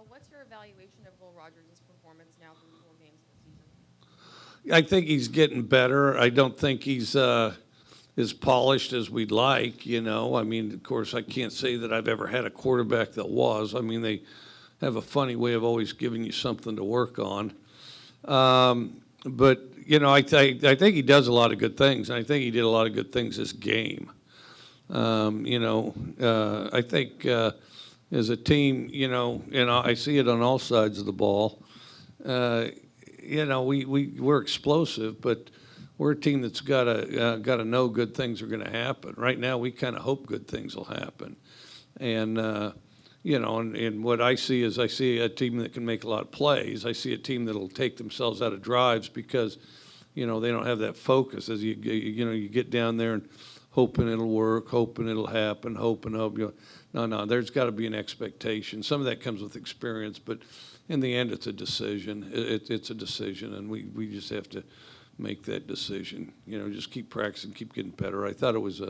What's your evaluation of Will Rogers' performance now through 4 games this season? I think he's getting better. I don't think he's as polished as we'd like, you know. I mean, of course, I can't say that I've ever had a quarterback that was. I mean, they have a funny way of always giving you something to work on. But, you know, I think he does a lot of good things. And I think he did a lot of good things this game. You know, I think as a team, you know, and I see it on all sides of the ball. You know, we're explosive, but we're a team that's got to know good things are going to happen. Right now, we kind of hope good things will happen, and you know, and what I see is I see a team that can make a lot of plays. I see a team that'll take themselves out of drives because, you know, they don't have that focus. As you know, you get down there and hoping it'll work, hoping it'll happen, hoping. You know, no, there's got to be an expectation. Some of that comes with experience, but in the end, it's a decision. It's a decision, and we just have to make that decision. You know, just keep practicing, keep getting better. I thought it was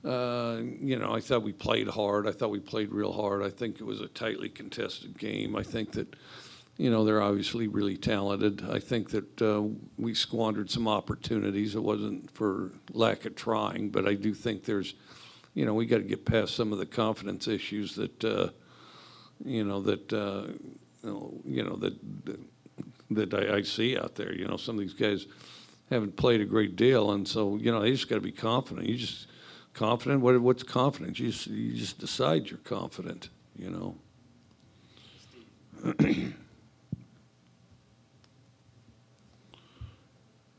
you know, I thought we played hard. I thought we played real hard. I think it was a tightly contested game. I think that, you know, they're obviously really talented. I think that we squandered some opportunities. It wasn't for lack of trying, but I do think there's, you know, we got to get past some of the confidence issues that, you know, that I see out there. You know, some of these guys haven't played a great deal, and so, you know, they just got to be confident. You just confident. What's confidence? You just decide you're confident. You know.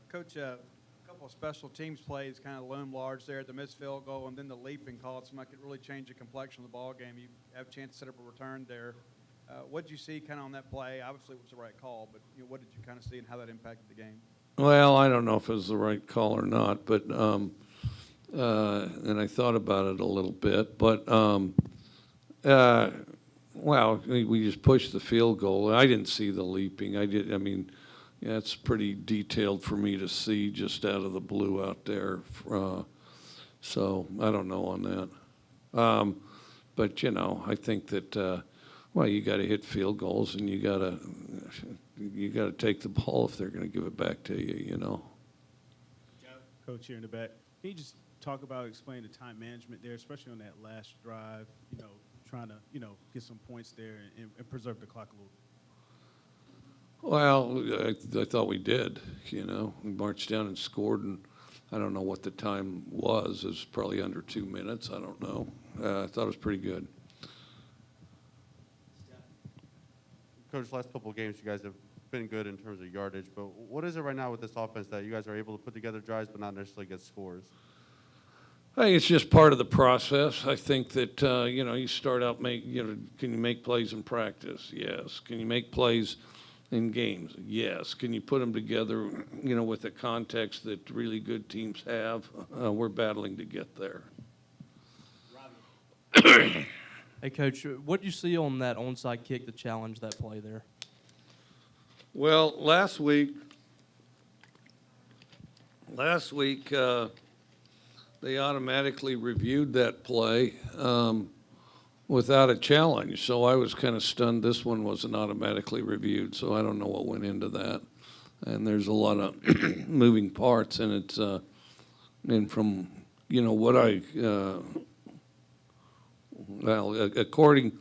Coach, a couple of special teams plays kind of loomed large there at the missed field goal, and then the leaping call. It seemed like it really changed the complexion of the ball game. You have a chance to set up a return there. What did you see kind of on that play? Obviously, it was the right call, but you know, what did you kind of see and how that impacted the game? Well, I don't know if it was the right call or not, but and I thought about it a little bit, but well, we just pushed the field goal. I didn't see the leaping. I did. I mean, yeah, it's pretty detailed for me to see just out of the blue out there. So I don't know on that. But you know, I think that well, you got to hit field goals, and you got to take the ball if they're going to give it back to you. You know. Coach here in the back. Can you just explain the time management there, especially on that last drive? You know, trying to get some points there and preserve the clock a little. Well, I thought we did. You know, we marched down and scored, and I don't know what the time was. It was probably under 2 minutes. I don't know. I thought it was pretty good. Coach, last couple of games you guys have been good in terms of yardage, but what is it right now with this offense that you guys are able to put together drives but not necessarily get scores? I think it's just part of the process. I think that, you know, you start out, can you make plays in practice? Yes. Can you make plays in games? Yes. Can you put them together, you know, with the context that really good teams have? We're battling to get there. Hey, Coach, what did you see on that onside kick to challenge that play there? Well, last week, they automatically reviewed that play without a challenge. So I was kind of stunned this one wasn't automatically reviewed. So I don't know what went into that. And there's a lot of moving parts, and it's and from, you know, what well, according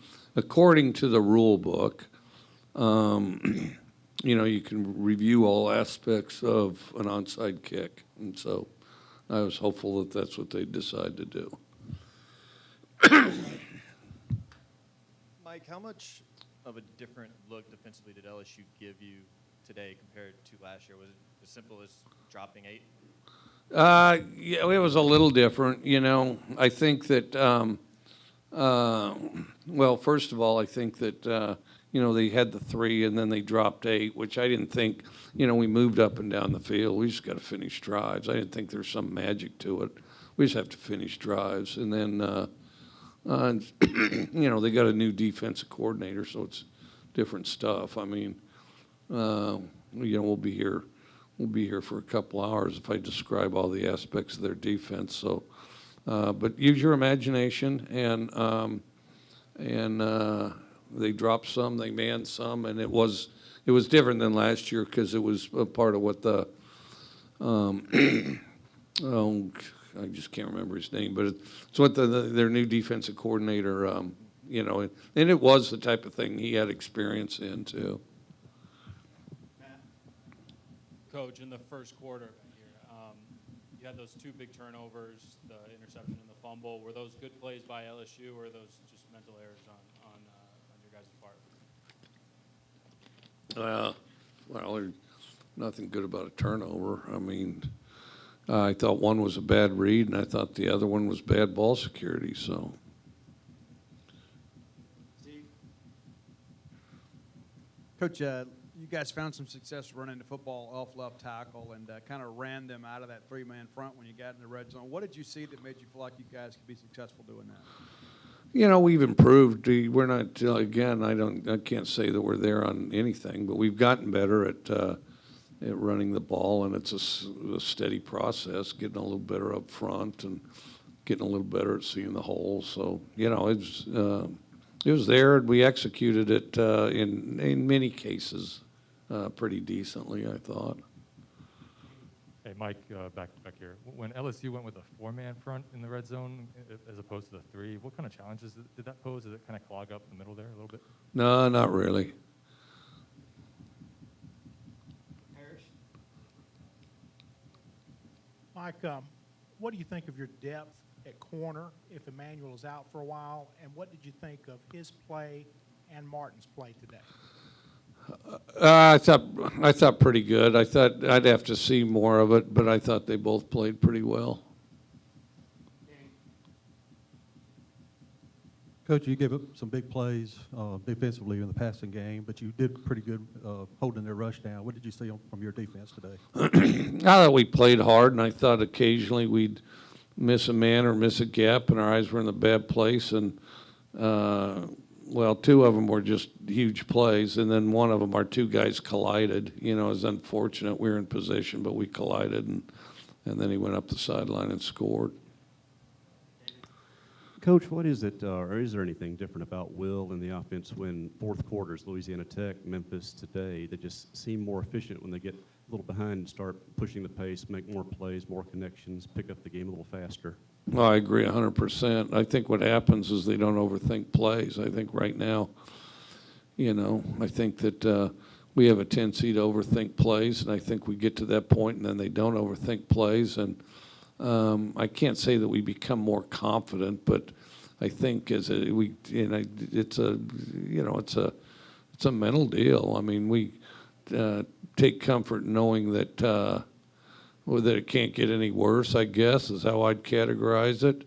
to the rule book, you know, you can review all aspects of an onside kick, and so I was hopeful that that's what they decide to do. Mike, how much of a different look defensively did LSU give you today compared to last year? Was it as simple as dropping 8? Yeah, it was a little different. You know, I think that. Well, first of all, I think that, you know, they had the 3 and then they dropped 8, which I didn't think, you know, we moved up and down the field. We just got to finish drives. I didn't think there's some magic to it. We just have to finish drives. And then, you know, they got a new defensive coordinator, so it's different stuff. I mean, you know, we'll be here for a couple hours if I describe all the aspects of their defense. So, but use your imagination and They dropped some, they manned some, and it was different than last year because it was a part of what the, oh, I just can't remember his name, but it's what their new defensive coordinator, and it was the type of thing he had experience in too. Coach, in the first quarter here, you had those two big turnovers, the interception and the fumble. Were those good plays by LSU, or were those just mental errors on your guys' part? Well, there's nothing good about a turnover. I mean, I thought one was a bad read, and I thought the other one was bad ball security, so. Coach, you guys found some success running the football off left tackle and kind of ran them out of that three-man front when you got in the red zone. What did you see that made you feel like you guys could be successful doing that? We've improved. We're not, again, I can't say that we're there on anything, but we've gotten better at running the ball, and it's a steady process, getting a little better up front and getting a little better at seeing the hole. So, it was there, and we executed it in many cases pretty decently, I thought. Hey, Mike, back here. When LSU went with a four-man front in the red zone as opposed to the three, what kind of challenges did that pose? Did it kind of clog up the middle there a little bit? No, not really. Mike, what do you think of your depth at corner if Emmanuel is out for a while? And what did you think of his play and Martin's play today? I thought pretty good. I thought I'd have to see more of it, but I thought they both played pretty well. Coach, you gave up some big plays defensively in the passing game, but you did pretty good holding their rush down. What did you see from your defense today? I thought we played hard, and I thought occasionally we'd miss a man or miss a gap, and our eyes were in a bad place. And, two of them were just huge plays, and then one of them, our two guys collided. It was unfortunate. We were in position, but we collided, and then he went up the sideline and scored. Coach, what is it, or is there anything different about Will and the offense when fourth quarters, Louisiana Tech, Memphis today, they just seem more efficient when they get a little behind and start pushing the pace, make more plays, more connections, pick up the game a little faster? Well, I agree 100%. I think what happens is they don't overthink plays. I think right now, I think that we have a tendency to overthink plays, and I think we get to that point and then they don't overthink plays. And I can't say that we become more confident, but I think it's a mental deal. I mean, we take comfort knowing that that it can't get any worse, I guess, is how I'd categorize it.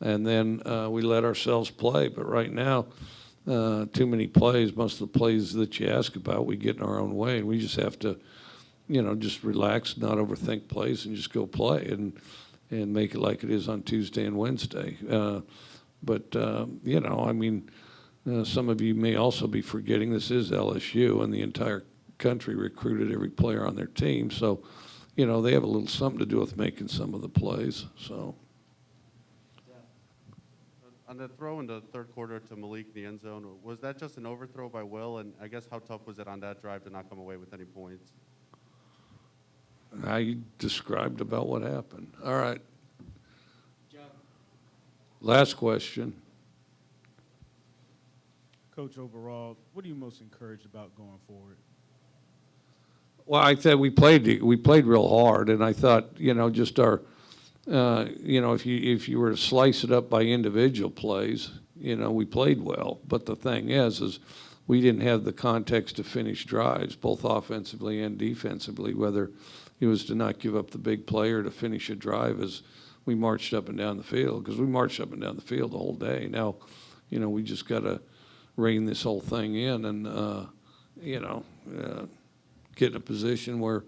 And then we let ourselves play. But right now, too many plays, most of the plays that you ask about, we get in our own way. And we just have to, just relax, not overthink plays, and just go play and make it like it is on Tuesday and Wednesday. Some of you may also be forgetting this is LSU, and the entire country recruited every player on their team. So, they have a little something to do with making some of the plays. So. On the throw in the third quarter to Malik in the end zone, was that just an overthrow by Will? And I guess how tough was it on that drive to not come away with any points? I described about what happened. All right. Last question. Coach, overall, what are you most encouraged about going forward? Well, I said we played real hard, and I thought, just our, if you were to slice it up by individual plays, we played well. But the thing is we didn't have the context to finish drives, both offensively and defensively, whether it was to not give up the big play or to finish a drive as we marched up and down the field, because we marched up and down the field the whole day. Now, we just got to rein this whole thing in and, get in a position where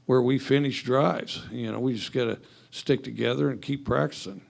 we finish drives. We just got to stick together and keep practicing.